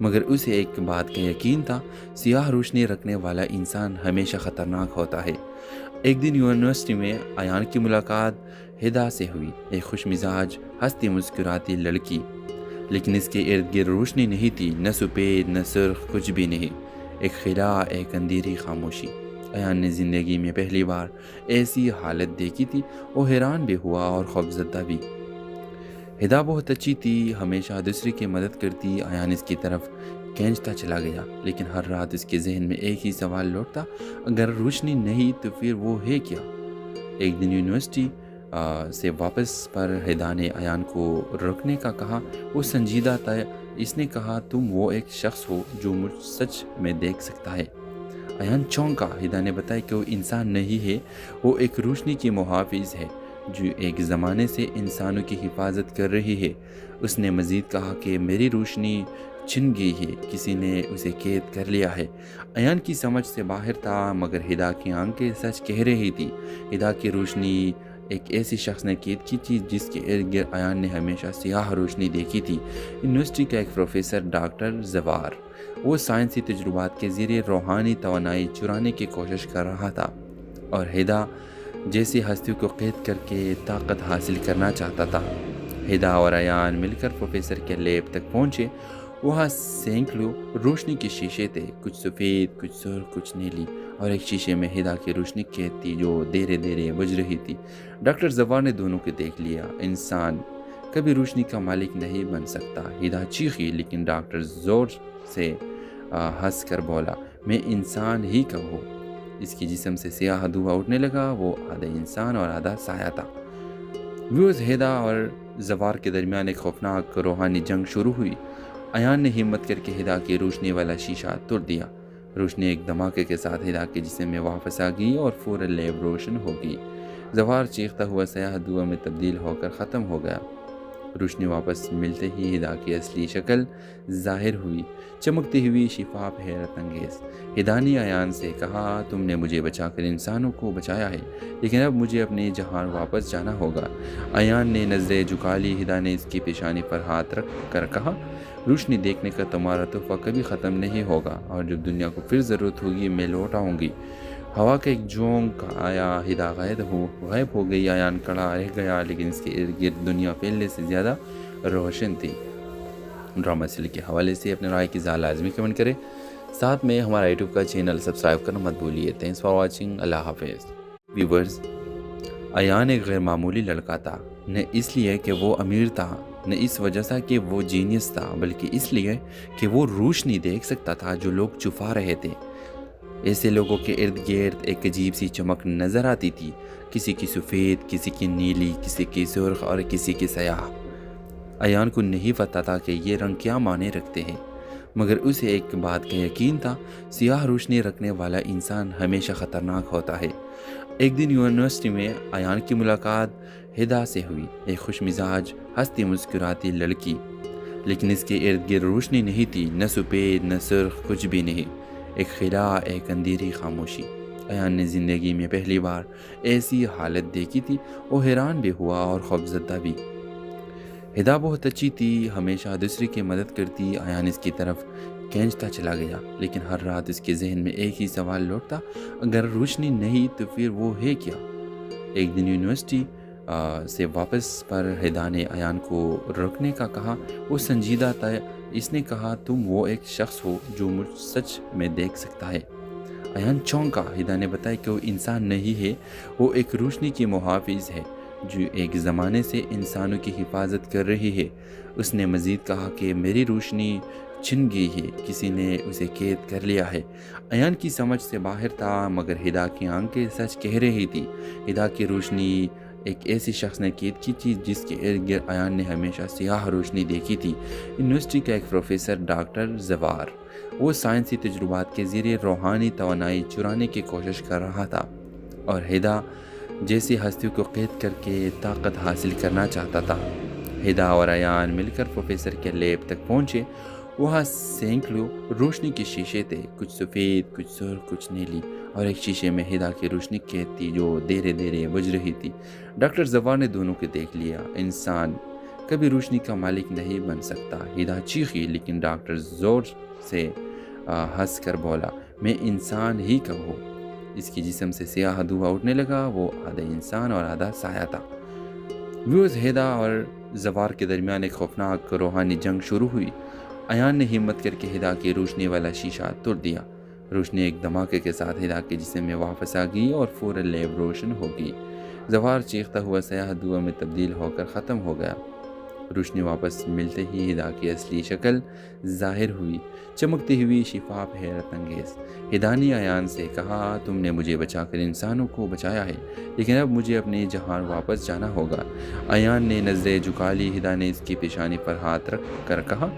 مگر اسے ایک بات کا یقین تھا، سیاہ روشنی رکھنے والا انسان ہمیشہ خطرناک ہوتا ہے۔ ایک دن یونیورسٹی میں ایان کی ملاقات ہدا سے ہوئی، ایک خوش مزاج ہنستی مسکراتی لڑکی، لیکن اس کے ارد گرد روشنی نہیں تھی، نہ سفید نہ سرخ، کچھ بھی نہیں، ایک خلا، ایک اندھیری خاموشی۔ ایان نے زندگی میں پہلی بار ایسی حالت دیکھی تھی، وہ حیران بھی ہوا اور خوفزدہ بھی۔ ہدا بہت اچھی تھی، ہمیشہ دوسرے کی مدد کرتی۔ ایان اس کی طرف کھینچتا چلا گیا، لیکن ہر رات اس کے ذہن میں ایک ہی سوال لوٹتا، اگر روشنی نہیں تو پھر وہ ہے کیا؟ ایک دن یونیورسٹی سے واپس پر ہدا نے ایان کو رکنے کا کہا۔ وہ سنجیدہ تھا، اس نے کہا، تم وہ ایک شخص ہو جو مجھ سچ میں دیکھ سکتا ہے۔ ایان چونکا۔ ہدا نے بتایا کہ وہ انسان نہیں ہے، وہ ایک روشنی کی محافظ ہے جو ایک زمانے سے انسانوں کی حفاظت کر رہی ہے۔ اس نے مزید کہا کہ میری روشنی چھن گئی ہے، کسی نے اسے قید کر لیا ہے۔ ایان کی سمجھ سے باہر تھا، مگر ہدا کی آنکھیں سچ کہہ رہی تھی۔ ہدا کی روشنی ایک ایسی شخص نے قید کی تھی جس کے ارد گرد ایان نے ہمیشہ سیاہ روشنی دیکھی تھی۔ یونیورسٹی کا ایک پروفیسر ڈاکٹر زوار، وہ سائنسی تجربات کے ذریعے روحانی توانائی چرانے کی کوشش کر رہا تھا، اور ہدا جیسی ہستیوں کو قید کر کے طاقت حاصل کرنا چاہتا تھا۔ ہدا اور ایان مل کر پروفیسر کے لیب تک پہنچے۔ وہاں سینکڑوں روشنی کے شیشے تھے، کچھ سفید، کچھ سرخ، کچھ نیلی، اور ایک شیشے میں ہدا کی روشنی قید تھی جو دھیرے دھیرے بجھ رہی تھی۔ ڈاکٹر زوار نے دونوں کو دیکھ لیا۔ انسان کبھی روشنی کا مالک نہیں بن سکتا، ہدا چیخی، لیکن ڈاکٹر زور سے ہنس کر بولا، میں انسان ہی کا ہوں۔ اس کی جسم سے سیاہ دھواں اٹھنے لگا، وہ آدھا انسان اور آدھا سایہ تھا۔ ہدا اور زوار کے درمیان ایک خوفناک روحانی جنگ شروع ہوئی۔ ایان نے ہمت کر کے ہدا کی روشنی والا شیشہ توڑ دیا۔ روشنی ایک دھماکے کے ساتھ ہدا کے جسم میں واپس آ گئی اور فوراً لیب روشن ہو گئی۔ زوار چیختا ہوا سیاہ دھواں میں تبدیل ہو کر ختم ہو گیا۔ روشنی واپس ملتے ہی ہدا کی اصلی شکل ظاہر ہوئی، چمکتی ہوئی، شفاف، حیرت انگیز۔ ہدا نے ایان سے کہا، تم نے مجھے بچا کر انسانوں کو بچایا ہے، لیکن اب مجھے اپنے جہان واپس جانا ہوگا۔ ایان نے نظریں جھکا لی۔ ہدا نے اس کی پیشانی پر ہاتھ رکھ کر کہا، روشنی دیکھنے کا تمہارا تحفہ کبھی ختم نہیں ہوگا، اور جب دنیا کو پھر ضرورت ہوگی میں لوٹ آؤں گی۔ ہوا کا ایک جھونک آیا، ہدا غائب ہو گئی۔ ایان کھڑا رہ گیا، لیکن اس کے ارد گرد دنیا پہلے سے زیادہ روشن تھی۔ ڈرامہ سیریل کے حوالے سے اپنے رائے کی اظہار لازمی کمنٹ کریں، ساتھ میں ہمارا یوٹیوب کا چینل سبسکرائب کرنا مت بھولیے۔ تھینکس فار واچنگ، اللہ حافظ۔ ویورز، ایان ایک غیر معمولی لڑکا تھا، نہ اس لیے کہ وہ امیر تھا، نہ اس وجہ سے کہ وہ جینیس تھا، بلکہ اس لیے کہ وہ روشنی دیکھ سکتا تھا جو لوگ چھپا رہے تھے۔ ایسے لوگوں کے ارد گرد ایک عجیب سی چمک نظر آتی تھی، کسی کی سفید، کسی کی نیلی، کسی کی سرخ اور کسی کی سیاہ۔ ایان کو نہیں پتا تھا کہ یہ رنگ کیا معنی رکھتے ہیں، مگر اسے ایک بات کا یقین تھا، سیاہ روشنی رکھنے والا انسان ہمیشہ خطرناک ہوتا ہے۔ ایک دن یونیورسٹی میں ایان کی ملاقات ہدا سے ہوئی، ایک خوش مزاج ہنستی مسکراتی لڑکی، لیکن اس کے ارد گرد روشنی نہیں تھی، نہ سفید نہ سرخ، کچھ بھی نہیں، ایک خلا، ایک اندھیری خاموشی۔ ایان نے زندگی میں پہلی بار ایسی حالت دیکھی تھی، وہ حیران بھی ہوا اور خوفزدہ بھی۔ ہدا بہت اچھی تھی، ہمیشہ دوسرے کی مدد کرتی۔ ایان اس کی طرف کھینچتا چلا گیا، لیکن ہر رات اس کے ذہن میں ایک ہی سوال لوٹتا، اگر روشنی نہیں تو پھر وہ ہے کیا؟ ایک دن یونیورسٹی سے واپس پر ہدا نے ایان کو رکنے کا کہا۔ وہ سنجیدہ تھا، اس نے کہا، تم وہ ایک شخص ہو جو مجھ سچ میں دیکھ سکتا ہے۔ ایان چونکا۔ ہدا نے بتایا کہ وہ انسان نہیں ہے، وہ ایک روشنی کی محافظ ہے جو ایک زمانے سے انسانوں کی حفاظت کر رہی ہے۔ اس نے مزید کہا کہ میری روشنی چھن گئی ہے، کسی نے اسے قید کر لیا ہے۔ ایان کی سمجھ سے باہر تھا، مگر ہدا کی آنکھیں سچ کہہ رہی تھی۔ ہدا کی روشنی ایک ایسی شخص نے قید کی تھی جس کے ارد گرد ایان نے ہمیشہ سیاہ روشنی دیکھی تھی۔ یونیورسٹی کا ایک پروفیسر ڈاکٹر زوار، وہ سائنسی تجربات کے ذریعے روحانی توانائی چرانے کی کوشش کر رہا تھا، اور ہدا جیسی ہستیوں کو قید کر کے طاقت حاصل کرنا چاہتا تھا۔ ہدا اور ایان مل کر پروفیسر کے لیب تک پہنچے۔ وہاں سینکڑوں روشنی کے شیشے تھے، کچھ سفید، کچھ سرخ، کچھ نیلی، اور ایک شیشے میں ہدا کی روشنی قید تھی جو دھیرے دھیرے بجھ رہی تھی۔ ڈاکٹر زوار نے دونوں کو دیکھ لیا۔ انسان کبھی روشنی کا مالک نہیں بن سکتا۔ ہدا چیخی لیکن ڈاکٹر زور سے ہنس کر بولا، میں انسان ہی کا ہوں۔ اس کی جسم سے سیاہ دھواں اٹھنے لگا، وہ آدھا انسان اور آدھا سایہ تھا۔ ویوز ہدا اور زوار کے درمیان ایک خوفناک روحانی جنگ شروع ہوئی۔ ایان نے ہمت کر کے ہدا کی روشنی والا شیشہ توڑ دیا۔ روشنی ایک دھماکے کے ساتھ ہدا کے جسم میں واپس آ گئی اور فوراً لیب روشن ہو گئی۔ زوار چیختا ہوا سیاہ دھواں میں تبدیل ہو کر ختم ہو گیا۔ روشنی واپس ملتے ہی ہدا کی اصلی شکل ظاہر ہوئی، چمکتی ہوئی، شفاف، حیرت انگیز۔ ہدا نے ایان سے کہا، تم نے مجھے بچا کر انسانوں کو بچایا ہے، لیکن اب مجھے اپنے جہان واپس جانا ہوگا۔ ایان نے نظریں جھکا لی۔ ہدا نے اس کی پیشانی پر ہاتھ رکھ کر کہا،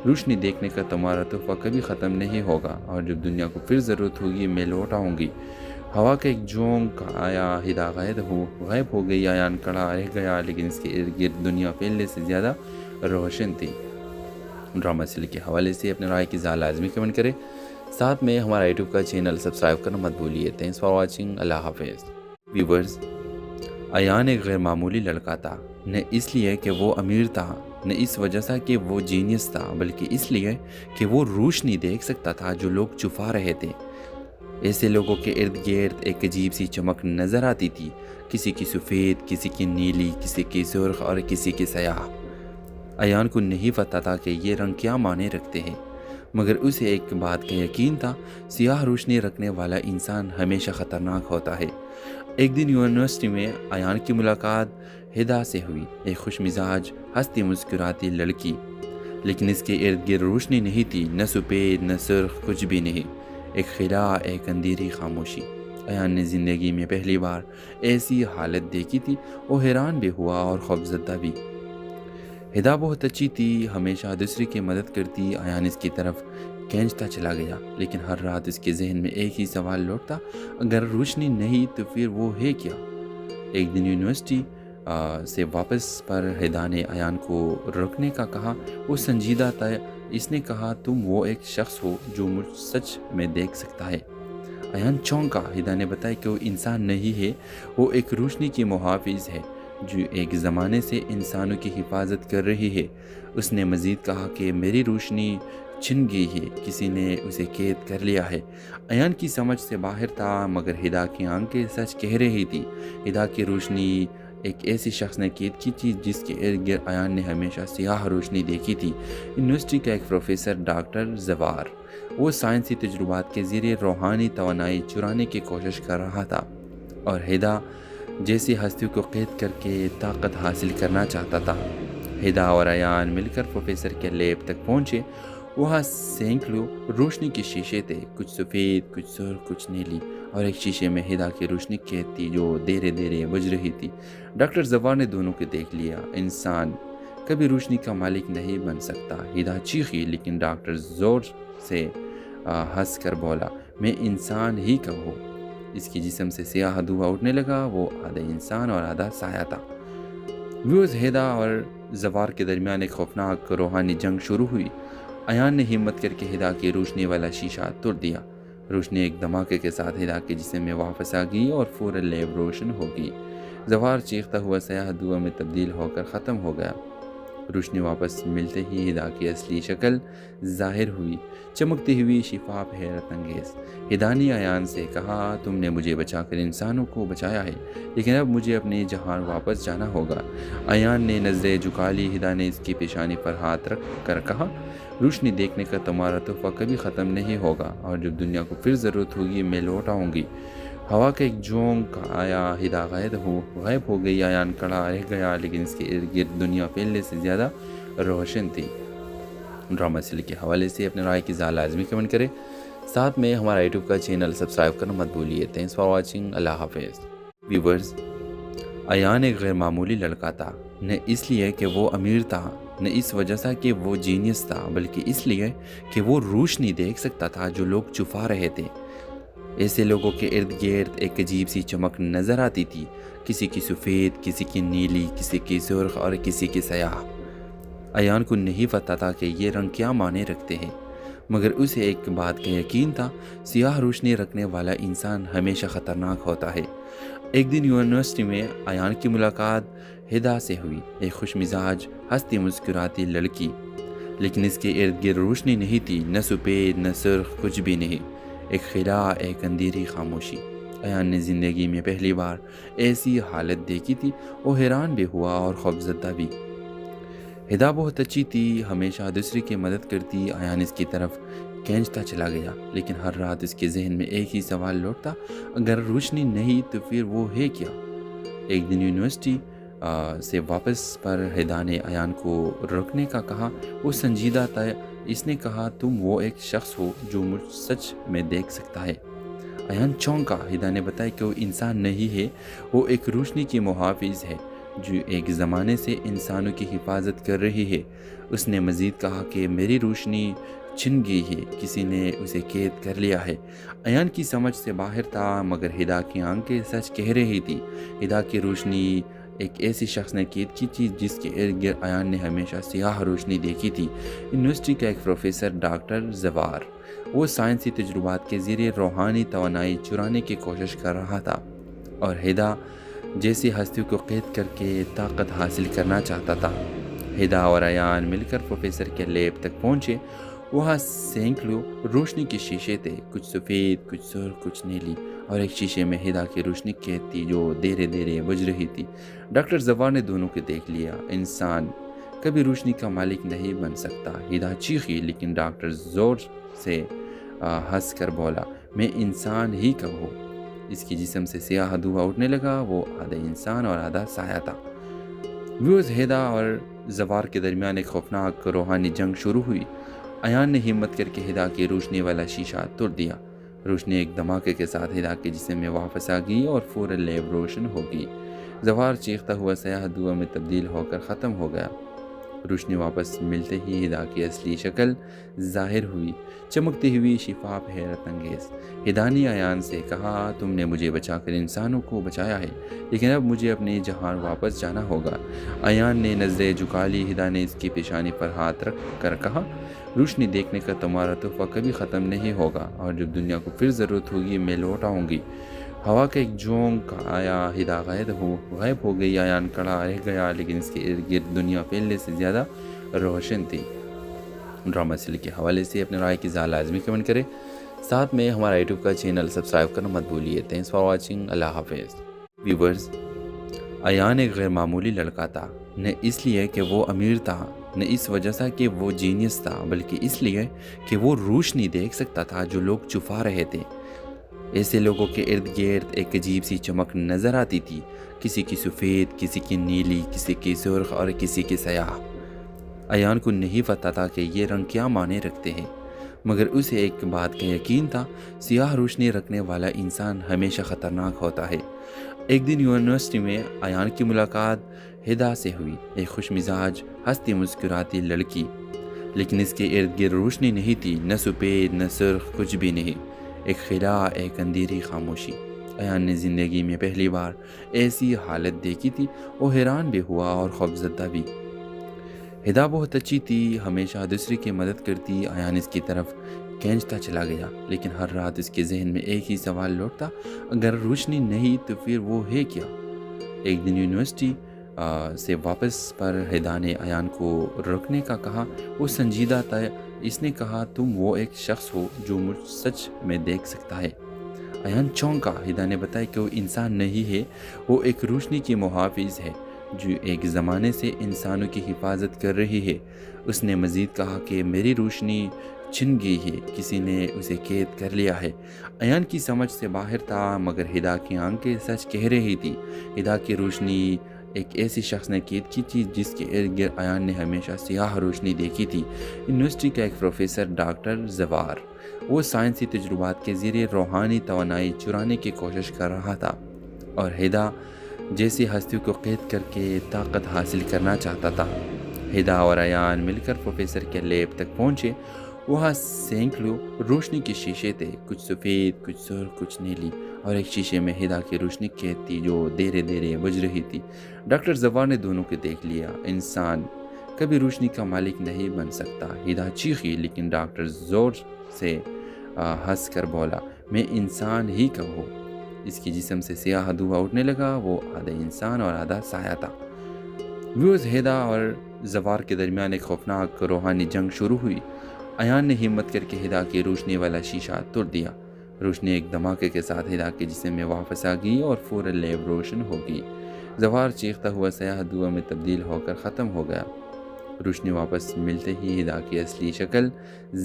روشنی دیکھنے کا تمہارا تحفہ کبھی ختم نہیں ہوگا، اور جب دنیا کو پھر ضرورت ہوگی میں لوٹ آؤں گی۔ ہوا کا ایک جھونکا آیا، ہدا غائب ہو گئی۔ ایان کھڑا رہ گیا، لیکن اس کے ارد گرد دنیا پہلے سے زیادہ روشن تھی۔ ڈرامہ سیریل کے حوالے سے اپنے رائے کی اظہار لازمی کمنٹ کریں، ساتھ میں ہمارا یوٹیوب کا چینل سبسکرائب کرنا مت بھولیے۔ تھینکس فار واچنگ، اللہ حافظ۔ ویورز، ایان ایک غیر معمولی لڑکا تھا، نہ اس لیے کہ وہ امیر تھا، نہ اس وجہ سے کہ وہ جینیس تھا، بلکہ اس لیے کہ وہ روشنی دیکھ سکتا تھا جو لوگ چھپا رہے تھے۔ ایسے لوگوں کے ارد گرد ایک عجیب سی چمک نظر آتی تھی، کسی کی سفید، کسی کی نیلی، کسی کی سرخ اور کسی کی سیاہ۔ ایان کو نہیں پتا تھا کہ یہ رنگ کیا معنی رکھتے ہیں، مگر اسے ایک بات کا یقین تھا، سیاہ روشنی رکھنے والا انسان ہمیشہ خطرناک ہوتا ہے۔ ایک دن یونیورسٹی میں ایان کی ملاقات ہدا سے ہوئی، ایک خوش مزاج، ہنستی مسکراتی لڑکی، لیکن اس کے ارد گرد روشنی نہیں تھی، نہ سفید نہ سرخ، کچھ بھی نہیں، ایک خلا، ایک اندھیری خاموشی۔ ایان نے زندگی میں پہلی بار ایسی حالت دیکھی تھی، وہ حیران بھی ہوا اور خوفزدہ بھی۔ ہدا بہت اچھی تھی، ہمیشہ دوسرے کی مدد کرتی۔ ایان اس کی طرف کھینچتا چلا گیا، لیکن ہر رات اس کے ذہن میں ایک ہی سوال لوٹتا، اگر روشنی نہیں تو پھر وہ ہے کیا؟ ایک دن یونیورسٹی سے واپس پر ہدا نے ایان کو رکنے کا کہا، وہ سنجیدہ تھا۔ اس نے کہا، تم وہ ایک شخص ہو جو مجھ سچ میں دیکھ سکتا ہے۔ ایان چونکا۔ ہدا نے بتایا کہ وہ انسان نہیں ہے، وہ ایک روشنی کی محافظ ہے جو ایک زمانے سے انسانوں کی حفاظت کر رہی ہے۔ اس نے مزید کہا کہ میری روشنی چھن گئی ہے، کسی نے اسے قید کر لیا ہے۔ ایان کی سمجھ سے باہر تھا، مگر ہدا کی آنکھیں سچ کہہ رہی تھی۔ ہدا کی روشنی ایک ایسی شخص نے قید کی تھی جس کے ارد گرد ایان نے ہمیشہ سیاہ روشنی دیکھی تھی۔ یونیورسٹی کا ایک پروفیسر ڈاکٹر زوار، وہ سائنسی تجربات کے ذریعے روحانی توانائی چرانے کی کوشش کر رہا تھا، اور ہدا جیسی ہستیوں کو قید کر کے طاقت حاصل کرنا چاہتا تھا۔ ہدا اور ایان مل کر پروفیسر کے لیب تک پہنچے۔ وہاں سینکڑوں روشنی کے شیشے تھے، کچھ سفید، کچھ سرخ، کچھ نیلی، اور ایک شیشے میں ہدا کی روشنی قید تھی جو دھیرے دھیرے بجھ رہی تھی۔ ڈاکٹر زوار نے دونوں کو دیکھ لیا۔ انسان کبھی روشنی کا مالک نہیں بن سکتا۔ ہدا چیخی لیکن ڈاکٹر زور سے ہنس کر بولا، میں انسان ہی کا ہوں۔ اس کی جسم سے سیاہ دھواں اٹھنے لگا، وہ آدھا انسان اور آدھا سایہ تھا۔ ویوز، ہدا اور زوار کے درمیان ایک خوفناک روحانی جنگ شروع ہوئی۔ ایان نے ہمت کر کے ہدا کی روشنی والا شیشہ توڑ دیا۔ روشنی ایک دھماکے کے ساتھ ہدا کے جسم میں واپس آ گئی اور فوراً لیب روشن ہو گئی۔ زوار چیختا ہوا سیاہ دھواں میں تبدیل ہو کر ختم ہو گیا۔ روشنی واپس ملتے ہی ہدا کی اصلی شکل ظاہر ہوئی، چمکتی ہوئی، شفاف، حیرت انگیز۔ ہدا نے ایان سے کہا، تم نے مجھے بچا کر انسانوں کو بچایا ہے، لیکن اب مجھے اپنے جہان واپس جانا ہوگا۔ ایان نے نظریں جھکا لی۔ ہدا نے اس کی پیشانی پر ہاتھ رکھ کر کہا، روشنی دیکھنے کا تمہارا تحفہ کبھی ختم نہیں ہوگا، اور جب دنیا کو پھر ضرورت ہوگی میں لوٹ آؤں گی۔ ہوا کا ایک جھونکا آیا، ہدا غائب ہو گئی۔ ایان کھڑا رہ گیا، لیکن اس کے ارد گرد دنیا پہلے سے زیادہ روشن تھی۔ ڈرامہ سیریل کے حوالے سے اپنے رائے کی اظہار لازمی کمنٹ کریں، ساتھ میں ہمارا یوٹیوب کا چینل سبسکرائب کرنا مت بھولیے۔ تھینکس فار واچنگ، اللہ حافظ۔ ویورز، ایان ایک غیر معمولی لڑکا تھا، نہ اس لیے کہ وہ امیر تھا، نہ اس وجہ سے کہ وہ جینیس تھا، بلکہ اس لیے کہ وہ روشنی دیکھ سکتا تھا جو لوگ چھپا رہے تھے۔ ایسے لوگوں کے ارد گرد ایک عجیب سی چمک نظر آتی تھی، کسی کی سفید، کسی کی نیلی، کسی کی سرخ اور کسی کی سیاہ۔ ایان کو نہیں پتا تھا کہ یہ رنگ کیا معنی رکھتے ہیں، مگر اسے ایک بات کا یقین تھا، سیاہ روشنی رکھنے والا انسان ہمیشہ خطرناک ہوتا ہے۔ ایک دن یونیورسٹی میں ایان کی ملاقات ہدا سے ہوئی ایک خوش مزاج ہنستی مسکراتی لڑکی، لیکن اس کے ارد گرد روشنی نہیں تھی، نہ سفید نہ سرخ، کچھ بھی نہیں، ایک خلا، ایک اندھیری خاموشی۔ ایان نے زندگی میں پہلی بار ایسی حالت دیکھی تھی۔ وہ حیران بھی ہوا اور خوفزدہ بھی۔ ہدا بہت اچھی تھی، ہمیشہ دوسرے کی مدد کرتی۔ ایان اس کی طرف کھینچتا چلا گیا، لیکن ہر رات اس کے ذہن میں ایک ہی سوال لوٹتا، اگر روشنی نہیں تو پھر وہ ہے کیا؟ ایک دن یونیورسٹی سے واپس پر ہدا نے ایان کو روکنے کا کہا۔ وہ سنجیدہ تھا۔ اس نے کہا، تم وہ ایک شخص ہو جو مجھ سچ میں دیکھ سکتا ہے۔ ایان چونکا۔ ہدا نے بتایا کہ وہ انسان نہیں ہے، وہ ایک روشنی کی محافظ ہے جو ایک زمانے سے انسانوں کی حفاظت کر رہی ہے۔ اس نے مزید کہا کہ میری روشنی چھن گئی ہے، کسی نے اسے قید کر لیا ہے۔ ایان کی سمجھ سے باہر تھا، مگر ہدا کی آنکھیں سچ کہہ رہی تھی۔ ہدا کی روشنی ایک ایسی شخص نے قید کی تھی جس کے ارد گرد ایان نے ہمیشہ سیاہ روشنی دیکھی تھی۔ یونیورسٹی کا ایک پروفیسر ڈاکٹر زوار، وہ سائنسی تجربات کے ذریعے روحانی توانائی چرانے کی کوشش کر رہا تھا، اور ہدا جیسی ہستیوں کو قید کر کے طاقت حاصل کرنا چاہتا تھا۔ ہدا اور ایان مل کر پروفیسر کے لیب تک پہنچے۔ وہاں سینکڑوں روشنی کے شیشے تھے، کچھ سفید، کچھ سرخ، کچھ نیلی، اور ایک شیشے میں ہدا کی روشنی قید تھی جو دھیرے دھیرے بجھ رہی تھی۔ ڈاکٹر زوار نے دونوں کو دیکھ لیا۔ انسان کبھی روشنی کا مالک نہیں بن سکتا، ہدا چیخی، لیکن ڈاکٹر زور سے ہنس کر بولا، میں انسان ہی کب ہوں؟ اس کی جسم سے سیاہ دھواں اٹھنے لگا۔ وہ آدھا انسان اور آدھا سایہ تھا۔ ہدا اور زوار کے درمیان ایک خوفناک روحانی جنگ شروع ہوئی۔ ایان نے ہمت کر کے ہدا کی روشنی والا شیشہ توڑ دیا۔ روشنی ایک دھماکے کے ساتھ ہدا کے جسم میں واپس آ گئی اور فوراً لیب روشن ہو گئی۔ زوار چیختا ہوا سیاہ دھواں میں تبدیل ہو کر ختم ہو گیا۔ روشنی واپس ملتے ہی ہدا کی اصلی شکل ظاہر ہوئی، چمکتی ہوئی، شفاف، حیرت انگیز۔ ہدا نے ایان سے کہا، تم نے مجھے بچا کر انسانوں کو بچایا ہے، لیکن اب مجھے اپنے جہان واپس جانا ہوگا۔ ایان نے نظریں جھکا لی۔ ہدا نے اس کی پیشانی پر ہاتھ رکھ کر کہا، روشنی دیکھنے کا تمہارا تحفہ کبھی ختم نہیں ہوگا، اور جب دنیا کو پھر ضرورت ہوگی میں لوٹ آؤں گی۔ ہوا کا ایک جھونکا آیا، ہدا غائب ہو گئی۔ ایان کھڑا رہ گیا، لیکن اس کے ارد گرد دنیا پہلے سے زیادہ روشن تھی۔ ڈرامہ سیل کے حوالے سے اپنے رائے کی اظہار لازمی کمنٹ کریں، ساتھ میں ہمارا یوٹیوب کا چینل سبسکرائب کرنا مت بھولیے۔ Thanks for watching. اللہ حافظ۔ ویورز، ایان ایک غیر معمولی لڑکا تھا، نہ اس لیے کہ وہ امیر تھا، نہ اس وجہ سے کہ وہ جینیس تھا، بلکہ اس لیے کہ وہ روشنی دیکھ سکتا تھا جو لوگ چھپا رہے تھے۔ ایسے لوگوں کے ارد گرد ایک عجیب سی چمک نظر آتی تھی، کسی کی سفید، کسی کی نیلی، کسی کی سرخ اور کسی کی سیاہ۔ ایان کو نہیں پتا تھا کہ یہ رنگ کیا معنی رکھتے ہیں، مگر اسے ایک بات کا یقین تھا، سیاہ روشنی رکھنے والا انسان ہمیشہ خطرناک ہوتا ہے۔ ایک دن یونیورسٹی میں ایان کی ملاقات ہدا سے ہوئی، ایک خوش مزاج ہنستی مسکراتی لڑکی، لیکن اس کے ارد گرد روشنی نہیں تھی، نہ سفید نہ سرخ، کچھ بھی نہیں، ایک خلا، ایک اندھیری خاموشی۔ ایان نے زندگی میں پہلی بار ایسی حالت دیکھی تھی۔ وہ حیران بھی ہوا اور خوفزدہ بھی۔ ہدا بہت اچھی تھی، ہمیشہ دوسرے کی مدد کرتی۔ ایان اس کی طرف کھینچتا چلا گیا، لیکن ہر رات اس کے ذہن میں ایک ہی سوال لوٹتا، اگر روشنی نہیں تو پھر وہ ہے کیا؟ ایک دن یونیورسٹی سے واپس پر ہدا نے ایان کو روکنے کا کہا۔ وہ سنجیدہ تھا۔ اس نے کہا، تم وہ ایک شخص ہو جو مجھ سچ میں دیکھ سکتا ہے۔ ایان چونکا۔ ہدا نے بتایا کہ وہ انسان نہیں ہے، وہ ایک روشنی کی محافظ ہے جو ایک زمانے سے انسانوں کی حفاظت کر رہی ہے۔ اس نے مزید کہا کہ میری روشنی چھن گئی ہے، کسی نے اسے قید کر لیا ہے۔ ایان کی سمجھ سے باہر تھا، مگر ہدا کی آنکھیں سچ کہہ رہی تھی۔ ہدا کی روشنی ایک ایسی شخص نے قید کی تھی جس کے ارد گرد ایان نے ہمیشہ سیاہ روشنی دیکھی تھی۔ یونیورسٹی کا ایک پروفیسر ڈاکٹر زوار، وہ سائنسی تجربات کے ذریعے روحانی توانائی چرانے کی کوشش کر رہا تھا، اور ہدا جیسی ہستیوں کو قید کر کے طاقت حاصل کرنا چاہتا تھا۔ ہدا اور ایان مل کر پروفیسر کے لیب تک پہنچے۔ وہاں سینکڑوں روشنی کے شیشے تھے، کچھ سفید، کچھ سرخ، کچھ نیلی، اور ایک شیشے میں ہدا کی روشنی قید تھی جو دھیرے دھیرے بجھ رہی تھی۔ ڈاکٹر زوار نے دونوں کو دیکھ لیا۔ انسان کبھی روشنی کا مالک نہیں بن سکتا، ہدا چیخی، لیکن ڈاکٹر زور سے ہنس کر بولا، میں انسان ہی کب ہوں؟ اس کی جسم سے سیاہ دھواں اٹھنے لگا۔ وہ آدھا انسان اور آدھا سایہ تھا۔ ویوز ہیدا اور زوار کے درمیان ایک خوفناک روحانی جنگ شروع ہوئی۔ ایان نے ہمت کر کے ہدا کی روشنی والا شیشہ توڑ دیا۔ روشنی ایک دھماکے کے ساتھ ہدا کے جسم میں واپس آ گئی اور فوراً لیب روشن ہو گئی۔ زوار چیختا ہوا سیاہ دھواں میں تبدیل ہو کر ختم ہو گیا۔ روشنی واپس ملتے ہی ہدا کی اصلی شکل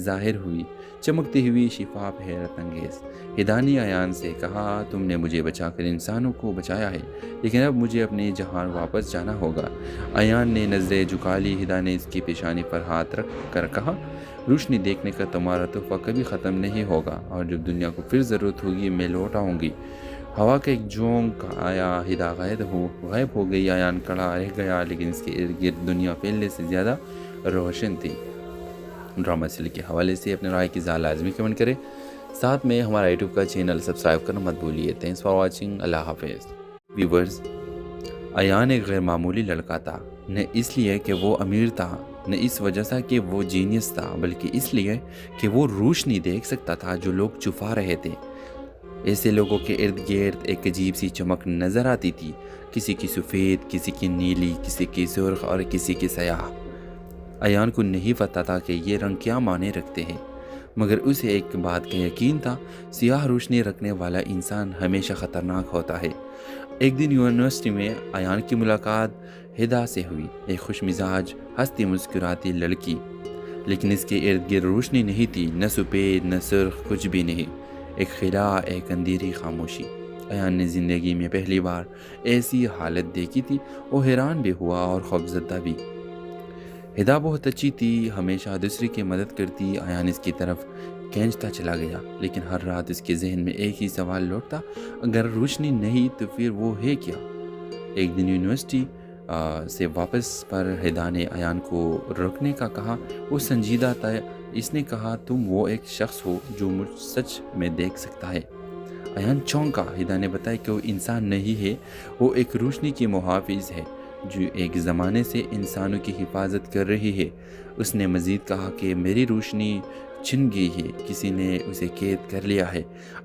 ظاہر ہوئی، چمکتی ہوئی، شفاف، حیرت انگیز۔ ہدا نے ایان سے کہا، تم نے مجھے بچا کر انسانوں کو بچایا ہے، لیکن اب مجھے اپنے جہان واپس جانا ہوگا۔ ایان نے نظریں جھکا لی۔ ہدا نے اس کی پیشانی پر ہاتھ رکھ کر کہا، روشنی دیکھنے کا تمہارا تحفہ کبھی ختم نہیں ہوگا، اور جب دنیا کو پھر ضرورت ہوگی میں لوٹ آؤں گی۔ ہوا کا ایک جھونک آیا، ہدا غائب ہو گئی۔ ایان کھڑا رہ گیا، لیکن اس کے ارد گرد دنیا پہلے سے زیادہ روشن تھی۔ ڈرامہ سیریل کے حوالے سے اپنے رائے کی اظہار لازمی کمنٹ کریں، ساتھ میں ہمارا یوٹیوب کا چینل سبسکرائب کرنا مت بھولیے۔ تھینکس فار واچنگ، اللہ حافظ۔ ویورز، ایان ایک غیر معمولی لڑکا تھا، نہ اس لیے کہ وہ امیر تھا، نہ اس وجہ سے کہ وہ جینیس تھا، بلکہ اس لیے کہ وہ روشنی دیکھ سکتا تھا جو لوگ چھپا رہے تھے۔ ایسے لوگوں کے ارد گرد ایک عجیب سی چمک نظر آتی تھی، کسی کی سفید، کسی کی نیلی، کسی کی سرخ اور کسی کی سیاہ۔ ایان کو نہیں پتا تھا کہ یہ رنگ کیا معنی رکھتے ہیں، مگر اسے ایک بات کا یقین تھا، سیاہ روشنی رکھنے والا انسان ہمیشہ خطرناک ہوتا ہے۔ ایک دن یونیورسٹی میں ایان کی ملاقات ہدا سے ہوئی، ایک خوش مزاج، ہنستی مسکراتی لڑکی، لیکن اس کے ارد گرد روشنی نہیں تھی، نہ سفید نہ سرخ، کچھ بھی نہیں، ایک خلا، ایک اندھیری خاموشی۔ ایان نے زندگی میں پہلی بار ایسی حالت دیکھی تھی، وہ حیران بھی ہوا اور خوفزدہ بھی۔ ہدا بہت اچھی تھی، ہمیشہ دوسرے کی مدد کرتی۔ ایان اس کی طرف کھینچتا چلا گیا، لیکن ہر رات اس کے ذہن میں ایک ہی سوال لوٹتا، اگر روشنی نہیں تو پھر وہ ہے کیا؟ ایک دن یونیورسٹی سے واپس پر ہدا نے ایان کو روکنے کا کہا۔ وہ سنجیدہ تھا، اس نے کہا، تم وہ ایک شخص ہو جو مجھ سچ میں دیکھ سکتا ہے۔ ایان چونکا۔ ہدا نے بتایا کہ وہ انسان نہیں ہے، وہ ایک روشنی کی محافظ ہے جو ایک زمانے سے انسانوں کی حفاظت کر رہی ہے۔ اس نے مزید کہا کہ میری روشنی چھن گئی ہے، کسی نے اسے قید کر لیا ہے۔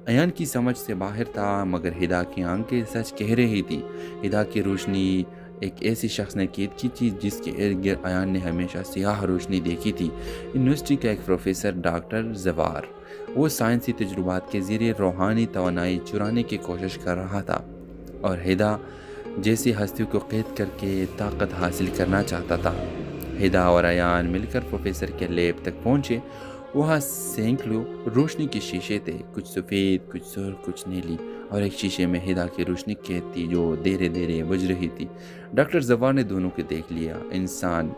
ایان کی سمجھ سے باہر تھا، مگر ہدا کی آنکھیں سچ کہہ رہی تھی۔ ہدا کی روشنی ایک ایسی شخص نے قید کی تھی جس کے ارد گرد ایان نے ہمیشہ سیاہ روشنی دیکھی تھی۔ یونیورسٹی کا ایک پروفیسر ڈاکٹر زوار، وہ سائنسی تجربات کے ذریعے روحانی توانائی چرانے کی کوشش کر رہا تھا، اور ہدا جیسی ہستیوں کو قید کر کے طاقت حاصل کرنا چاہتا تھا۔ ہدا اور ایان مل کر پروفیسر کے لیب تک پہنچے۔ وہاں سینکڑوں روشنی کے شیشے تھے، کچھ سفید، کچھ سرخ، کچھ نیلی، اور ایک شیشے میں ہدا کی روشنی قید تھی جو دھیرے دھیرے بجھ رہی تھی۔ ڈاکٹر زوار نے دونوں کو دیکھ لیا۔ انسان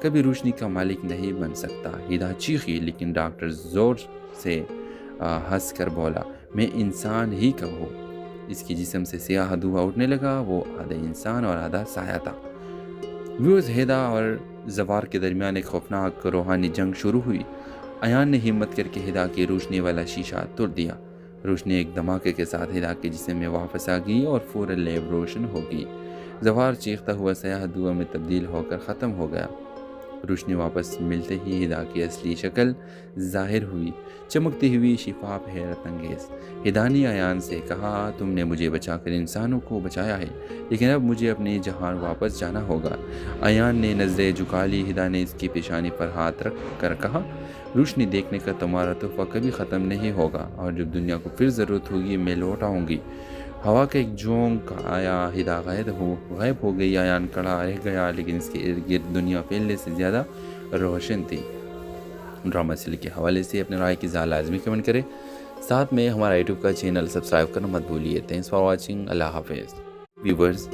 کبھی روشنی کا مالک نہیں بن سکتا، ہدا چیخی، لیکن ڈاکٹر زور سے ہنس کر بولا، میں انسان ہی کا ہوں۔ اس کی جسم سے سیاہ دھواں اٹھنے لگا، وہ آدھا انسان اور آدھا سایہ تھا۔ ویوز ہدا اور زوار کے درمیان ایک خوفناک روحانی جنگ شروع ہوئی۔ ایان نے ہمت کر کے ہدا کی روشنی والا شیشہ توڑ دیا۔ روشنی ایک دھماکے کے ساتھ ہدا کے جسم میں واپس آ گئی اور فوراً لیب روشن ہو گئی۔ زوار چیختا ہوا سیاہ دھواں میں تبدیل ہو کر ختم ہو گیا۔ روشنی واپس ملتے ہی ہدا کی اصلی شکل ظاہر ہوئی، چمکتی ہوئی، شفاف، حیرت انگیز۔ ہدا نے ایان سے کہا، تم نے مجھے بچا کر انسانوں کو بچایا ہے، لیکن اب مجھے اپنے جہان واپس جانا ہوگا۔ ایان نے نظریں جھکا لی۔ ہدا نے اس کی پیشانی پر ہاتھ رکھ کر کہا، روشنی دیکھنے کا تمہارا تحفہ کبھی ختم نہیں ہوگا، اور جب دنیا کو پھر ضرورت ہوگی میں لوٹ آؤں گی۔ ہوا کا ایک جھونک آیا، ہدا غائب ہو گئی۔ ایان کھڑا رہ گیا، لیکن اس کے ارد گرد دنیا پہلے سے زیادہ روشن تھی۔ ڈرامہ سیریل کے حوالے سے اپنے رائے کی اظہار لازمی کمنٹ کریں، ساتھ میں ہمارا یوٹیوب کا چینل سبسکرائب کرنا مت بھولیے۔ تھینکس فار واچنگ، اللہ حافظ۔ ویورز،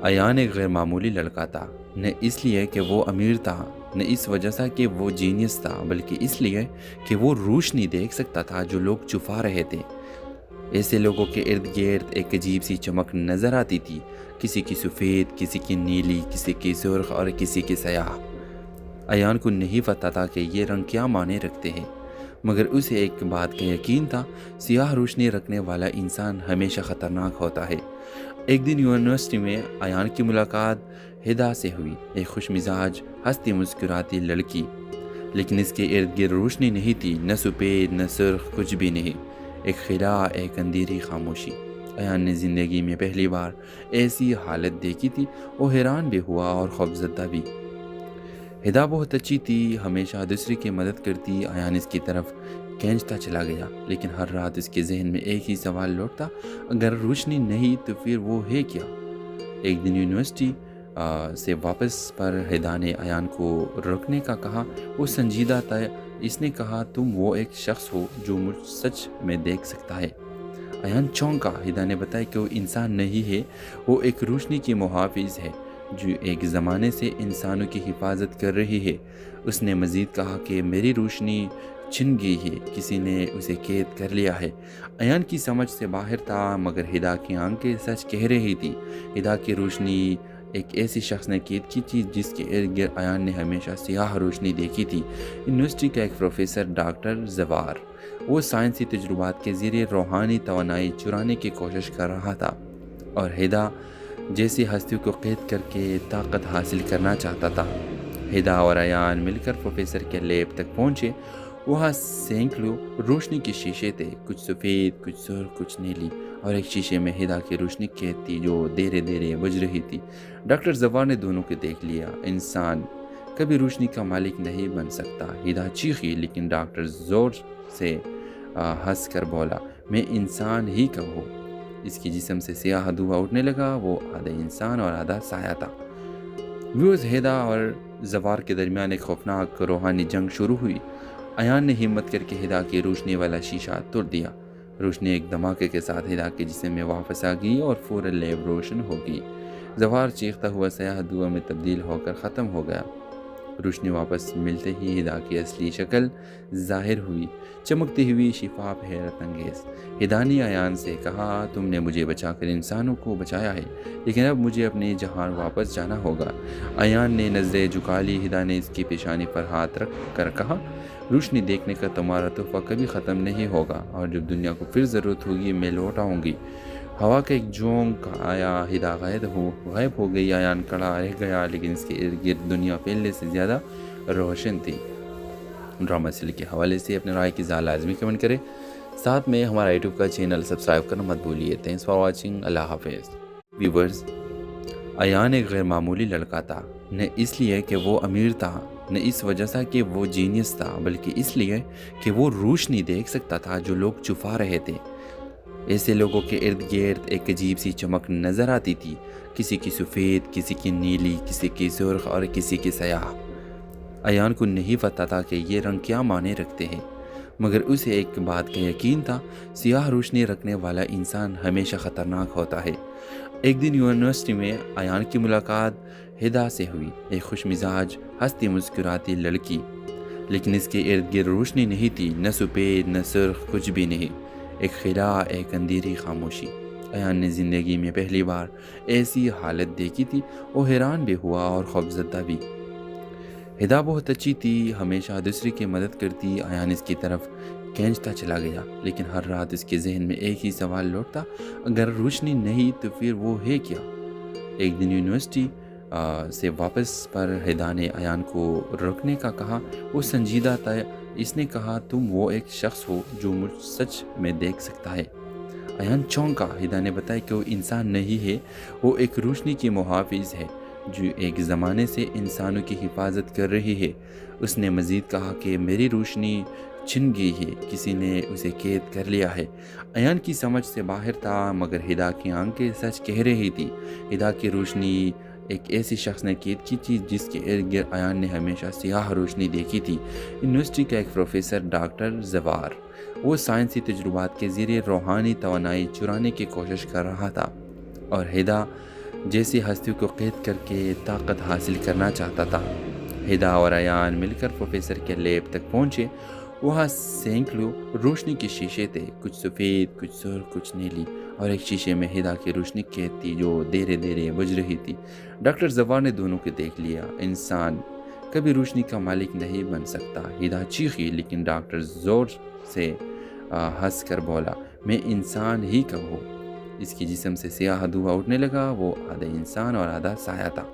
ایان ایک غیر معمولی لڑکا تھا، نہ اس لیے کہ وہ امیر تھا، نہ اس وجہ سے کہ وہ جینیس تھا، بلکہ اس لیے کہ وہ روشنی دیکھ سکتا تھا جو لوگ چھپا رہے تھے۔ ایسے لوگوں کے ارد گرد ایک عجیب سی چمک نظر آتی تھی، کسی کی سفید، کسی کی نیلی، کسی کی سرخ اور کسی کی سیاہ۔ ایان کو نہیں پتا تھا کہ یہ رنگ کیا معنی رکھتے ہیں، مگر اسے ایک بات کا یقین تھا، سیاہ روشنی رکھنے والا انسان ہمیشہ خطرناک ہوتا ہے۔ ایک دن یونیورسٹی میں ایان کی ملاقات ہدا سے ہوئی، ایک خوش مزاج، ہنستی مسکراتی لڑکی، لیکن اس کے ارد گرد روشنی نہیں تھی، نہ سفید نہ سرخ، کچھ بھی نہیں، ایک خلا، ایک اندھیری خاموشی۔ ایان نے زندگی میں پہلی بار ایسی حالت دیکھی تھی۔ وہ حیران بھی ہوا اور خوفزدہ بھی۔ ہدا بہت اچھی تھی، ہمیشہ دوسرے کی مدد کرتی۔ ایان اس کی طرف کھینچتا چلا گیا، لیکن ہر رات اس کے ذہن میں ایک ہی سوال لوٹتا، اگر روشنی نہیں تو پھر وہ ہے کیا؟ ایک دن یونیورسٹی سے واپس پر ہدا نے ایان کو رکنے کا کہا۔ وہ سنجیدہ تھا۔ اس نے کہا، تم وہ ایک شخص ہو جو مجھ سچ میں دیکھ سکتا ہے۔ ایان چونکا۔ ہدا نے بتایا کہ وہ انسان نہیں ہے، وہ ایک روشنی کی محافظ ہے جو ایک زمانے سے انسانوں کی حفاظت کر رہی ہے۔ اس نے مزید کہا کہ میری روشنی چھن گئی ہے، کسی نے اسے قید کر لیا ہے۔ ایان کی سمجھ سے باہر تھا، مگر ہدا کی آنکھیں سچ کہہ رہی تھی۔ ہدا کی روشنی ایک ایسی شخص نے قید کی تھی جس کے ارد گرد ایان نے ہمیشہ سیاہ روشنی دیکھی تھی۔ یونیورسٹی کا ایک پروفیسر ڈاکٹر زوار، وہ سائنسی تجربات کے ذریعے روحانی توانائی چرانے کی کوشش کر رہا تھا، اور ہدا جیسی ہستیوں کو قید کر کے طاقت حاصل کرنا چاہتا تھا۔ ہدا اور ایان مل کر پروفیسر کے لیب تک پہنچے۔ وہاں سینکڑوں روشنی کے شیشے تھے، کچھ سفید، کچھ سرخ، کچھ نیلی، اور ایک شیشے میں ہدا کی روشنی قید تھی جو دھیرے دھیرے بجھ رہی تھی۔ ڈاکٹر زوار نے دونوں کو دیکھ لیا۔ انسان کبھی روشنی کا مالک نہیں بن سکتا۔ ہدا چیخی، لیکن ڈاکٹر زور سے ہنس کر بولا، میں انسان ہی کب ہوں؟ اس کی جسم سے سیاہ دھواں اٹھنے لگا۔ وہ آدھا انسان اور آدھا سایہ تھا۔ ہدا اور زوار کے درمیان ایک خوفناک روحانی جنگ شروع ہوئی۔ ایان نے ہمت کر کے ہدا کی روشنی والا شیشہ توڑ دیا۔ روشنی ایک دھماکے کے ساتھ ہدا کے جسم میں واپس آ گئی اور فوراً لیب روشن ہو گئی۔ زوار چیختا ہوا سیاہ دھواں میں تبدیل ہو کر ختم ہو گیا۔ روشنی واپس ملتے ہی ہدا کی اصلی شکل ظاہر ہوئی، چمکتی ہوئی، شفاف، حیرت انگیز۔ ہدا نے ایان سے کہا، تم نے مجھے بچا کر انسانوں کو بچایا ہے، لیکن اب مجھے اپنے جہان واپس جانا ہوگا۔ ایان نے نظریں جھکا لی۔ ہدا نے اس کی پیشانی پر ہاتھ رکھ کر کہا، روشنی دیکھنے کا تمہارا تحفہ کبھی ختم نہیں ہوگا، اور جب دنیا کو پھر ضرورت ہوگی میں لوٹ آؤں گی۔ ہوا کا ایک جھونکا آیا، ہدا غائب ہو گئی۔ ایان کھڑا رہ گیا، لیکن اس کے ارد گرد دنیا پہلے سے زیادہ روشن تھی۔ ڈرامہ سیل کے حوالے سے اپنے رائے کی لازمی کمنٹ کریں، ساتھ میں ہمارا یوٹیوب کا چینل سبسکرائب کرنا مت بھولیے۔ Thanks for watching. اللہ حافظ۔ ویورز، ایان ایک غیر معمولی لڑکا تھا، نہ اس لیے کہ وہ امیر تھا، نہ اس وجہ سے کہ وہ جینیس تھا، بلکہ اس لیے کہ وہ روشنی دیکھ سکتا تھا جو لوگ چھپا رہے تھے۔ ایسے لوگوں کے ارد گرد ایک عجیب سی چمک نظر آتی تھی، کسی کی سفید، کسی کی نیلی، کسی کی سرخ اور کسی کی سیاہ۔ ایان کو نہیں پتا تھا کہ یہ رنگ کیا معنی رکھتے ہیں، مگر اسے ایک بات کا یقین تھا، سیاہ روشنی رکھنے والا انسان ہمیشہ خطرناک ہوتا ہے۔ ایک دن یونیورسٹی میں ایان کی ملاقات ہدا سے ہوئی، ایک خوش مزاج، ہنستی مسکراتی لڑکی، لیکن اس کے ارد گرد روشنی نہیں تھی، نہ سفید نہ سرخ، کچھ بھی نہیں، ایک خلا، ایک اندھیری خاموشی۔ ایان نے زندگی میں پہلی بار ایسی حالت دیکھی تھی۔ وہ حیران بھی ہوا اور خوفزدہ بھی۔ ہدا بہت اچھی تھی، ہمیشہ دوسرے کی مدد کرتی۔ ایان اس کی طرف کھینچتا چلا گیا، لیکن ہر رات اس کے ذہن میں ایک ہی سوال لوٹتا، اگر روشنی نہیں تو پھر وہ ہے کیا؟ ایک دن یونیورسٹی سے واپس پر ہدا نے ایان کو رکنے کا کہا۔ وہ سنجیدہ تھا۔ اس نے کہا، تم وہ ایک شخص ہو جو مجھ سچ میں دیکھ سکتا ہے۔ ایان چونکا۔ ہدا نے بتایا کہ وہ انسان نہیں ہے، وہ ایک روشنی کی محافظ ہے جو ایک زمانے سے انسانوں کی حفاظت کر رہی ہے۔ اس نے مزید کہا کہ میری روشنی چھن گئی ہے، کسی نے اسے قید کر لیا ہے۔ ایان کی سمجھ سے باہر تھا، مگر ہدا کی آنکھیں سچ کہہ رہی تھی۔ ہدا کی روشنی ایک ایسی شخص نے قید کی تھی جس کے ارد گرد ایان نے ہمیشہ سیاہ روشنی دیکھی تھی۔ یونیورسٹی کا ایک پروفیسر ڈاکٹر زوار، وہ سائنسی تجربات کے ذریعے روحانی توانائی چرانے کی کوشش کر رہا تھا، اور ہدا جیسی ہستیوں کو قید کر کے طاقت حاصل کرنا چاہتا تھا۔ ہدا اور ایان مل کر پروفیسر کے لیب تک پہنچے۔ وہاں سینکڑوں روشنی کے شیشے تھے، کچھ سفید، کچھ سرخ، کچھ نیلی، اور ایک شیشے میں ہدا کی روشنی قید تھی جو دھیرے دھیرے بجھ رہی تھی۔ ڈاکٹر زوار نے دونوں کو دیکھ لیا۔ انسان کبھی روشنی کا مالک نہیں بن سکتا۔ ہدا چیخی، لیکن ڈاکٹر زور سے ہنس کر بولا، میں انسان ہی کب ہوں؟ اس کی جسم سے سیاہ دھواں اٹھنے لگا۔ وہ آدھا انسان اور آدھا سایہ تھا۔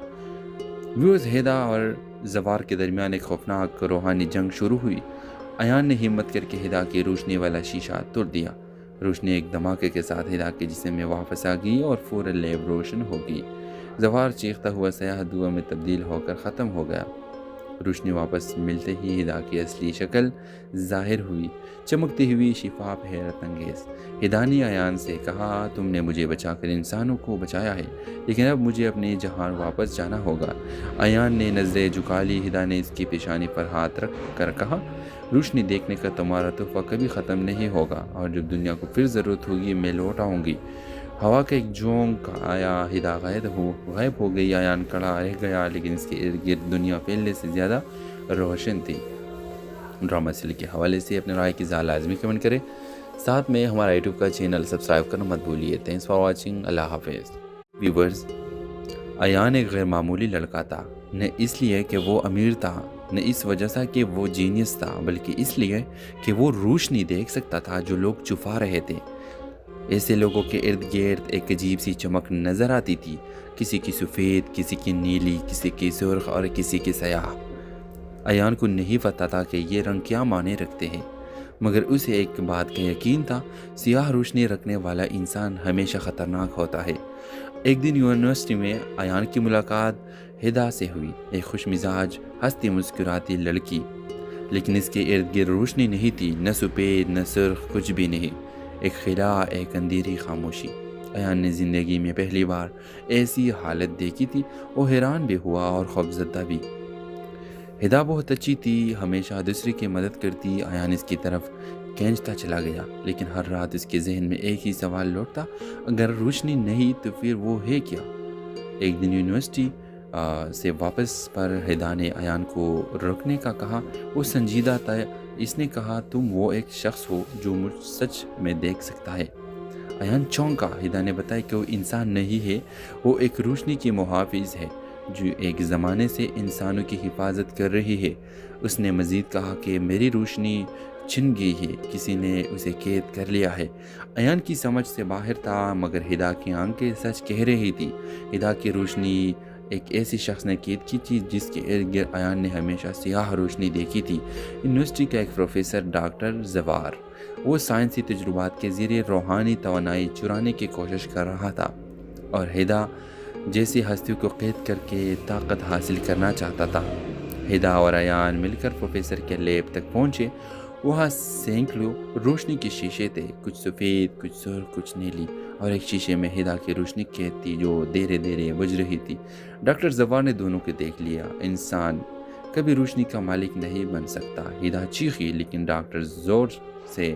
ہدا اور زوار کے درمیان ایک خوفناک روحانی جنگ شروع ہوئی۔ ایان نے ہمت کر کے ہدا کی روشنی والا شیشہ توڑ دیا۔ روشنی ایک دھماکے کے ساتھ ہدا کے جسم میں واپس آ گئی اور فوراً لیب روشن ہو گئی۔ زوار چیختا ہوا سیاہ دھواں میں تبدیل ہو کر ختم ہو گیا۔ روشنی واپس ملتے ہی ہدا کی اصلی شکل ظاہر ہوئی، چمکتی ہوئی، شفاف، حیرت انگیز۔ ہدا نے ایان سے کہا، تم نے مجھے بچا کر انسانوں کو بچایا ہے، لیکن اب مجھے اپنے جہان واپس جانا ہوگا۔ ایان نے نظریں جھکا لی۔ ہدا نے اس کی پیشانی پر ہاتھ رکھ کر کہا، روشنی دیکھنے کا تمہارا تحفہ کبھی ختم نہیں ہوگا، اور جب دنیا کو پھر ضرورت ہوگی میں لوٹ آؤں گی۔ ہوا کا ایک جھونک آیا، ہدا غائب ہو گئی۔ ایان کھڑا رہ گیا، لیکن اس کے ارد گرد دنیا پہلے سے زیادہ روشن تھی۔ ڈرامہ سیل کے حوالے سے اپنے رائے کی اظہار لازمی کمنٹ کریں، ساتھ میں ہمارا یوٹیوب کا چینل سبسکرائب کرنا مت بھولیے۔ تھینکس فار واچنگ، اللہ حافظ۔ ویورز، ایان ایک غیر معمولی لڑکا تھا، نہ اس لیے کہ وہ امیر تھا، نہ اس وجہ سے کہ وہ جینیس تھا، بلکہ اس لیے کہ وہ روشنی دیکھ سکتا تھا جو لوگ چھپا رہے تھے۔ ایسے لوگوں کے ارد گرد ایک عجیب سی چمک نظر آتی تھی، کسی کی سفید، کسی کی نیلی، کسی کی سرخ اور کسی کی سیاہ۔ ایان کو نہیں پتا تھا کہ یہ رنگ کیا معنی رکھتے ہیں، مگر اسے ایک بات کا یقین تھا، سیاہ روشنی رکھنے والا انسان ہمیشہ خطرناک ہوتا ہے۔ ایک دن یونیورسٹی میں ایان کی ملاقات ہدا سے ہوئی، ایک خوش مزاج، ہنستی مسکراتی لڑکی، لیکن اس کے ارد گرد روشنی نہیں تھی، نہ سفید نہ سرخ، کچھ بھی نہیں، ایک خلا، ایک اندھیری خاموشی۔ ایان نے زندگی میں پہلی بار ایسی حالت دیکھی تھی، وہ حیران بھی ہوا اور خوفزدہ بھی۔ ہدا بہت اچھی تھی، ہمیشہ دوسرے کی مدد کرتی۔ ایان اس کی طرف کھینچتا چلا گیا، لیکن ہر رات اس کے ذہن میں ایک ہی سوال لوٹتا، اگر روشنی نہیں تو پھر وہ ہے کیا؟ ایک دن یونیورسٹی سے واپس پر ہدا نے ایان کو رکنے کا کہا۔ وہ سنجیدہ تھا، اس نے کہا، تم وہ ایک شخص ہو جو مجھ سچ میں دیکھ سکتا ہے۔ ایان چونکا۔ ہدا نے بتایا کہ وہ انسان نہیں ہے، وہ ایک روشنی کی محافظ ہے جو ایک زمانے سے انسانوں کی حفاظت کر رہی ہے۔ اس نے مزید کہا کہ میری روشنی چھن گئی ہے، کسی نے اسے قید کر لیا ہے۔ ایان کی سمجھ سے باہر تھا، مگر ہدا کی آنکھیں سچ کہہ رہی تھی۔ ہدا کی روشنی ایک ایسی شخص نے قید کی تھی جس کے ارد گرد ایان نے ہمیشہ سیاہ روشنی دیکھی تھی۔ یونیورسٹی کا ایک پروفیسر ڈاکٹر زوار، وہ سائنسی تجربات کے ذریعے روحانی توانائی چرانے کی کوشش کر رہا تھا، اور ہدا جیسی ہستیوں کو قید کر کے طاقت حاصل کرنا چاہتا تھا۔ ہدا اور ایان مل کر پروفیسر کے لیب تک پہنچے۔ وہاں سینکڑوں روشنی کے شیشے تھے، کچھ سفید، کچھ سرخ، کچھ نیلی، اور ایک شیشے میں ہدا کی روشنی قید تھی جو دھیرے دھیرے بجھ رہی تھی۔ ڈاکٹر زوار نے دونوں کو دیکھ لیا۔ انسان کبھی روشنی کا مالک نہیں بن سکتا، ہدا چیخی، لیکن ڈاکٹر زور سے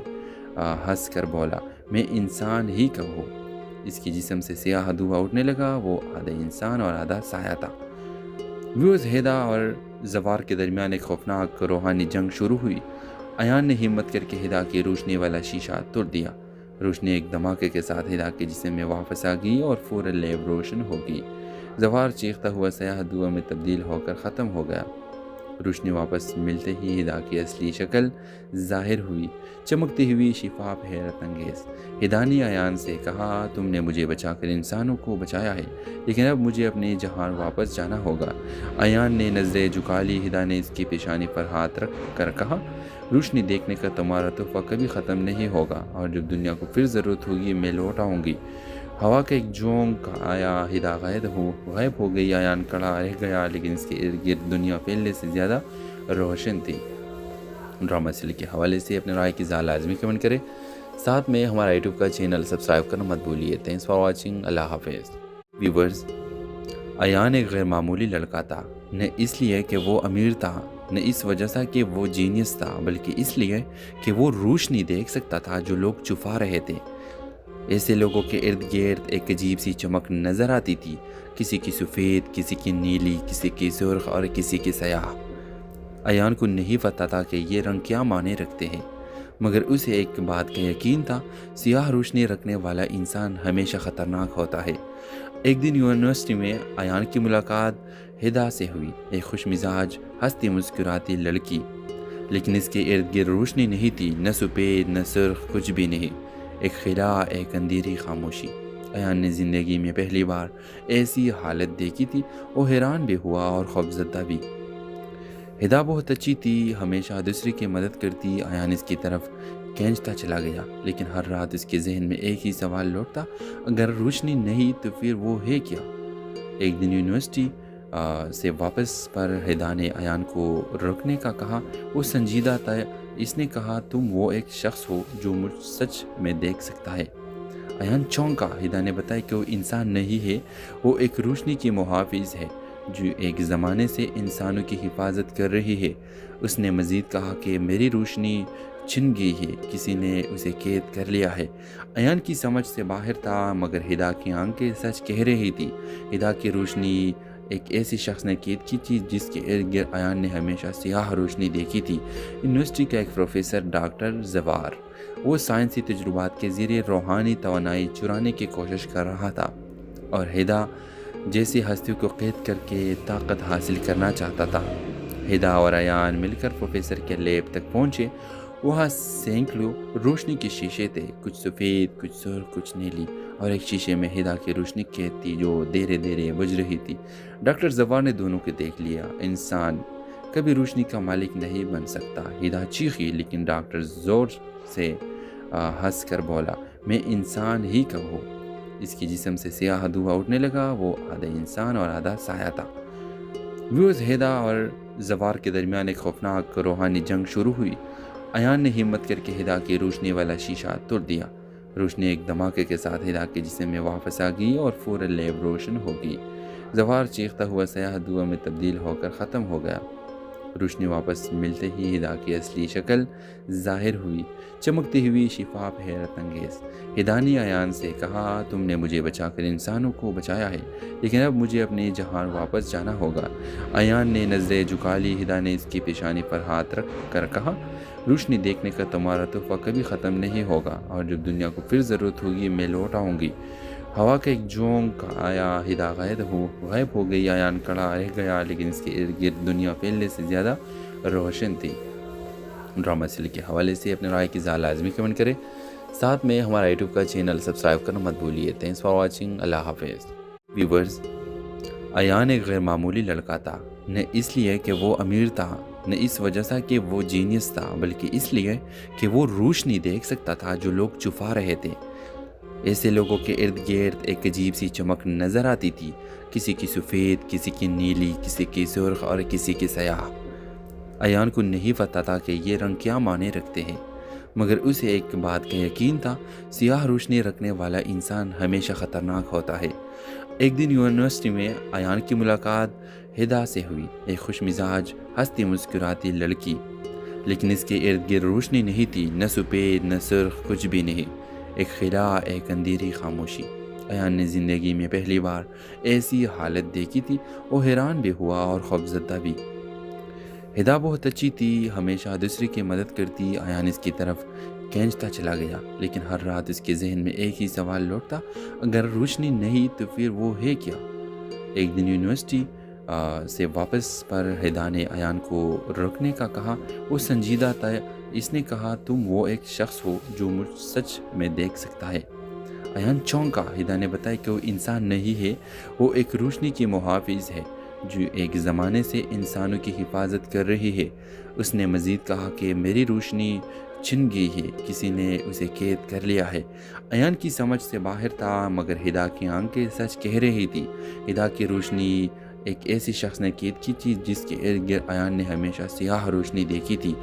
ہنس کر بولا، میں انسان ہی کہوں۔ اس کے جسم سے سیاہ دھواں اٹھنے لگا، وہ آدھا انسان اور آدھا سایہ تھا۔ ویوز، ہدا اور زوار کے درمیان ایک خوفناک روحانی جنگ شروع ہوئی۔ ایان نے ہمت کر کے ہدا کی روشنی والا شیشہ توڑ دیا۔ روشنی ایک دھماکے کے ساتھ ہدا کے جسم میں واپس آ گئی اور فوراً لیب روشن ہو گئی۔ زوار چیختا ہوا سیاہ دھواں میں تبدیل ہو کر ختم ہو گیا۔ روشنی واپس ملتے ہی ہدا کی اصلی شکل ظاہر ہوئی، چمکتی ہوئی، شفاف، حیرت انگیز۔ ہدا نے ایان سے کہا، تم نے مجھے بچا کر انسانوں کو بچایا ہے، لیکن اب مجھے اپنے جہان واپس جانا ہوگا۔ ایان نے نظریں جھکا لی۔ ہدا نے اس کی پیشانی پر ہاتھ رکھ کر کہا، روشنی دیکھنے کا تمہارا تحفہ کبھی ختم نہیں ہوگا، اور جب دنیا کو پھر ضرورت ہوگی میں لوٹ آؤں گی۔ ہوا کا ایک جھونک آیا، ہدا غائب ہو گئی۔ ایان کھڑا رہ گیا، لیکن اس کے ارد گرد دنیا پہلے سے زیادہ روشن تھی۔ ڈرامہ سیل کے حوالے سے اپنے رائے کی اظہار لازمی کمنٹ کریں، ساتھ میں ہمارا یوٹیوب کا چینل سبسکرائب کرنا مت بھولیے۔ تھینکس فار واچنگ، اللہ حافظ۔ ویورز، ایان ایک غیر معمولی لڑکا تھا، نہ اس لیے کہ وہ امیر تھا، نہ اس وجہ سے کہ وہ جینیس تھا، بلکہ اس لیے کہ وہ روشنی دیکھ سکتا تھا جو لوگ چھپا رہے تھے۔ ایسے لوگوں کے ارد گرد ایک عجیب سی چمک نظر آتی تھی، کسی کی سفید، کسی کی نیلی، کسی کی سرخ اور کسی کی سیاہ۔ ایان کو نہیں پتا تھا کہ یہ رنگ کیا معنی رکھتے ہیں، مگر اسے ایک بات کا یقین تھا، سیاہ روشنی رکھنے والا انسان ہمیشہ خطرناک ہوتا ہے۔ ایک دن یونیورسٹی میں ایان کی ملاقات ہدا سے ہوئی، ایک خوش مزاج، ہنستی مسکراتی لڑکی، لیکن اس کے ارد گرد روشنی نہیں تھی، نہ سفید نہ سرخ، کچھ بھی نہیں، ایک خلا، ایک اندھیری خاموشی۔ ایان نے زندگی میں پہلی بار ایسی حالت دیکھی تھی، وہ حیران بھی ہوا اور خوفزدہ بھی۔ ہدا بہت اچھی تھی، ہمیشہ دوسرے کی مدد کرتی۔ ایان اس کی طرف کھینچتا چلا گیا، لیکن ہر رات اس کے ذہن میں ایک ہی سوال لوٹتا، اگر روشنی نہیں تو پھر وہ ہے کیا؟ ایک دن یونیورسٹی سے واپس پر ہدا نے ایان کو روکنے کا کہا۔ وہ سنجیدہ تھا۔ اس نے کہا، تم وہ ایک شخص ہو جو مجھ سچ میں دیکھ سکتا ہے۔ ایان چونکا۔ ہدا نے بتایا کہ وہ انسان نہیں ہے، وہ ایک روشنی کی محافظ ہے جو ایک زمانے سے انسانوں کی حفاظت کر رہی ہے۔ اس نے مزید کہا کہ میری روشنی چھن گئی ہے، کسی نے اسے قید کر لیا ہے۔ ایان کی سمجھ سے باہر تھا، مگر ہدا کی آنکھیں سچ کہہ رہی تھی۔ ہدا کی روشنی ایک ایسی شخص نے قید کی تھی جس کے ارد گرد ایان نے ہمیشہ سیاہ روشنی دیکھی تھی۔ یونیورسٹی کا ایک پروفیسر ڈاکٹر زوار، وہ سائنسی تجربات کے ذریعے روحانی توانائی چرانے کی کوشش کر رہا تھا اور ہدا جیسی ہستیوں کو قید کر کے طاقت حاصل کرنا چاہتا تھا۔ ہدا اور ایان مل کر پروفیسر کے لیب تک پہنچے۔ وہاں سینکڑوں روشنی کے شیشے تھے، کچھ سفید، کچھ سرخ، کچھ نیلی، اور ایک شیشے میں ہدا کی روشنی قید تھی جو دھیرے دھیرے بجھ رہی تھی۔ ڈاکٹر زوار نے دونوں کو دیکھ لیا۔ انسان کبھی روشنی کا مالک نہیں بن سکتا، ہدا چیخی، لیکن ڈاکٹر زور سے ہنس کر بولا، میں انسان ہی کب ہوں؟ اس کے جسم سے سیاہ دھواں اٹھنے لگا، وہ آدھا انسان اور آدھا سایہ تھا۔ ویوز، ہدا اور زوار کے درمیان ایک خوفناک روحانی جنگ شروع ہوئی۔ ایان نے ہمت کر کے ہدا کی روشنی والا شیشہ توڑ دیا۔ روشنی ایک دھماکے کے ساتھ ہدا کے جسم میں واپس آ گئی اور فوراً لیب روشن ہو گئی۔ زوار چیختا ہوا سیاہ دھواں میں تبدیل ہو کر ختم ہو گیا۔ روشنی واپس ملتے ہی ہدا کی اصلی شکل ظاہر ہوئی، چمکتی ہوئی، شفاف، حیرت انگیز۔ ہدا نے ایان سے کہا، تم نے مجھے بچا کر انسانوں کو بچایا ہے، لیکن اب مجھے اپنے جہان واپس جانا ہوگا۔ ایان نے نظریں جھکا لی۔ ہدا نے اس کی پیشانی پر ہاتھ رکھ کر کہا، روشنی دیکھنے کا تمہارا تحفہ کبھی ختم نہیں ہوگا، اور جب دنیا کو پھر ضرورت ہوگی میں لوٹ آؤں گی۔ ہوا کا ایک جھونک آیا، ہدا غائب ہو گئی۔ ایان کھڑا رہ گیا، لیکن اس کے ارد گرد دنیا پہلے سے زیادہ روشن تھی۔ ڈرامہ سیریل کے حوالے سے اپنے رائے کی اظہار لازمی کمنٹ کریں، ساتھ میں ہمارا یوٹیوب کا چینل سبسکرائب کرنا مت بھولیے۔ Thanks for watching. اللہ حافظ۔ ویورز، ایان ایک غیر معمولی لڑکا تھا، نہ اس لیے کہ وہ امیر تھا، نہ اس وجہ سے کہ وہ جینیس تھا، بلکہ اس لیے کہ وہ روشنی دیکھ سکتا تھا جو لوگ چھپا رہے تھے۔ ایسے لوگوں کے ارد گرد ایک عجیب سی چمک نظر آتی تھی، کسی کی سفید، کسی کی نیلی، کسی کی سرخ اور کسی کی سیاہ۔ ایان کو نہیں پتا تھا کہ یہ رنگ کیا معنی رکھتے ہیں، مگر اسے ایک بات کا یقین تھا، سیاہ روشنی رکھنے والا انسان ہمیشہ خطرناک ہوتا ہے۔ ایک دن یونیورسٹی میں ایان کی ملاقات ہدا سے ہوئی، ایک خوش مزاج، ہنستی مسکراتی لڑکی، لیکن اس کے ارد گرد روشنی نہیں تھی، نہ سفید نہ سرخ، کچھ بھی نہیں، ایک خلا، ایک اندھیری خاموشی۔ ایان نے زندگی میں پہلی بار ایسی حالت دیکھی تھی۔ وہ حیران بھی ہوا اور خوفزدہ بھی۔ ہدا بہت اچھی تھی، ہمیشہ دوسرے کی مدد کرتی۔ ایان اس کی طرف کھینچتا چلا گیا، لیکن ہر رات اس کے ذہن میں ایک ہی سوال لوٹتا، اگر روشنی نہیں تو پھر وہ ہے کیا؟ ایک دن یونیورسٹی سے واپس پر ہدا نے ایان کو روکنے کا کہا۔ وہ سنجیدہ تھا۔ اس نے کہا، تم وہ ایک شخص ہو جو مجھ سچ میں دیکھ سکتا ہے۔ ایان چونکا۔ ہدا نے بتایا کہ وہ انسان نہیں ہے، وہ ایک روشنی کی محافظ ہے جو ایک زمانے سے انسانوں کی حفاظت کر رہی ہے۔ اس نے مزید کہا کہ میری روشنی چھن گئی ہے، کسی نے اسے قید کر لیا ہے۔ ایان کی سمجھ سے باہر تھا، مگر ہدا کی آنکھیں سچ کہہ رہی تھی۔ ہدا کی روشنی ایک ایسی شخص نے قید کی تھی جس کے ارد گرد ایان نے ہمیشہ سیاہ روشنی دیکھی تھی۔